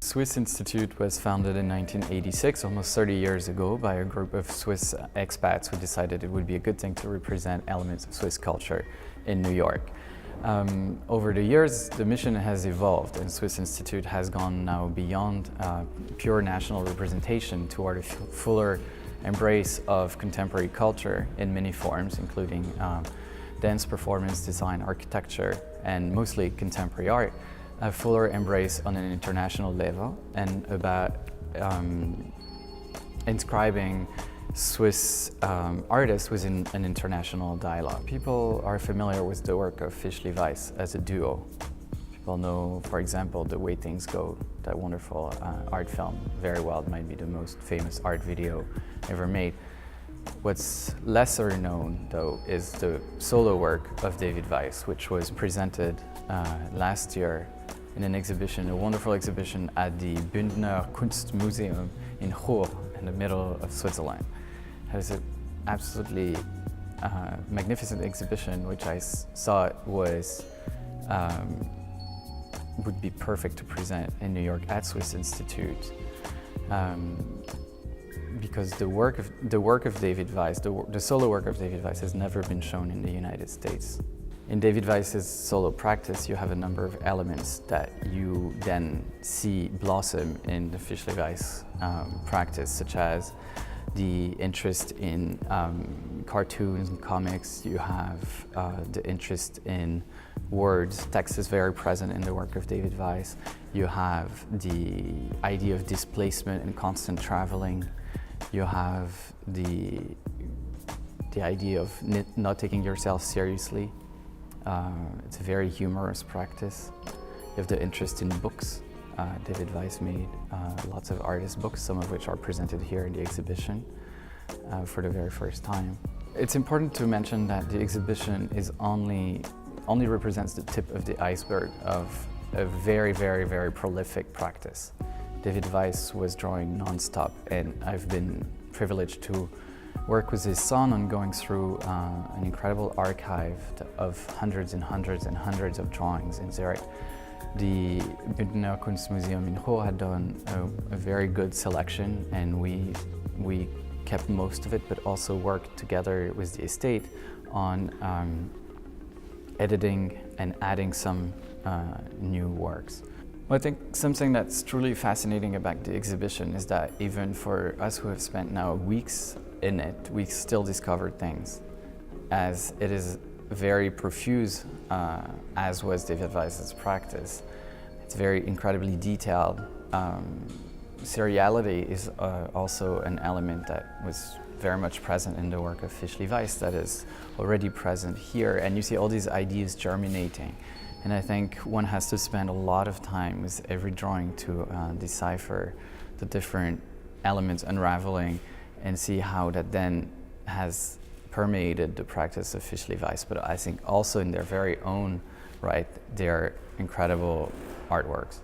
Swiss Institute was founded in 1986, almost 30 years ago, by a group of Swiss expats who decided it would be a good thing to represent elements of Swiss culture in New York. Over the years, the mission has evolved, and Swiss Institute has gone now beyond pure national representation toward a fuller embrace of contemporary culture in many forms, including dance, performance, design, architecture, and mostly contemporary art. A fuller embrace on an international level, and about inscribing Swiss artists within an international dialogue. People are familiar with the work of David Weiss as a duo. People know, for example, The Way Things Go, that wonderful art film, very well. It might be the most famous art video ever made. What's lesser known, though, is the solo work of David Weiss, which was presented last year in an exhibition, a wonderful exhibition at the Bündner Kunstmuseum in Chur, in the middle of Switzerland. It was an absolutely magnificent exhibition, which I saw was would be perfect to present in New York at Swiss Institute. Because the work of David Weiss, the solo work of David Weiss has never been shown in the United States. In David Weiss's solo practice, you have a number of elements that you then see blossom in the David Weiss practice, such as the interest in cartoons and comics. You have the interest in words. Text is very present in the work of David Weiss. You have the idea of displacement and constant traveling. You have the idea of not taking yourself seriously. It's a very humorous practice. You have the interest in books. David Weiss made lots of artist books, some of which are presented here in the exhibition for the very first time. It's important to mention that the exhibition is only represents the tip of the iceberg of a very, very, very prolific practice. David Weiss was drawing non-stop, and I've been privileged to work with his son on going through an incredible archive of hundreds and hundreds and hundreds of drawings in Zurich. The Bündner Kunstmuseum in Chur had done a very good selection, and we kept most of it, but also worked together with the estate on editing and adding some new works. Well, I think something that's truly fascinating about the exhibition is that even for us who have spent now weeks in it, we still discover things, as it is very profuse, as was David Weiss's practice. It's very incredibly detailed. Seriality is also an element that was very much present in the work of David Weiss that is already present here, and you see all these ideas germinating. And I think one has to spend a lot of time with every drawing to decipher the different elements unraveling and see how that then has permeated the practice of David Weiss. But I think also in their very own right, they're incredible artworks.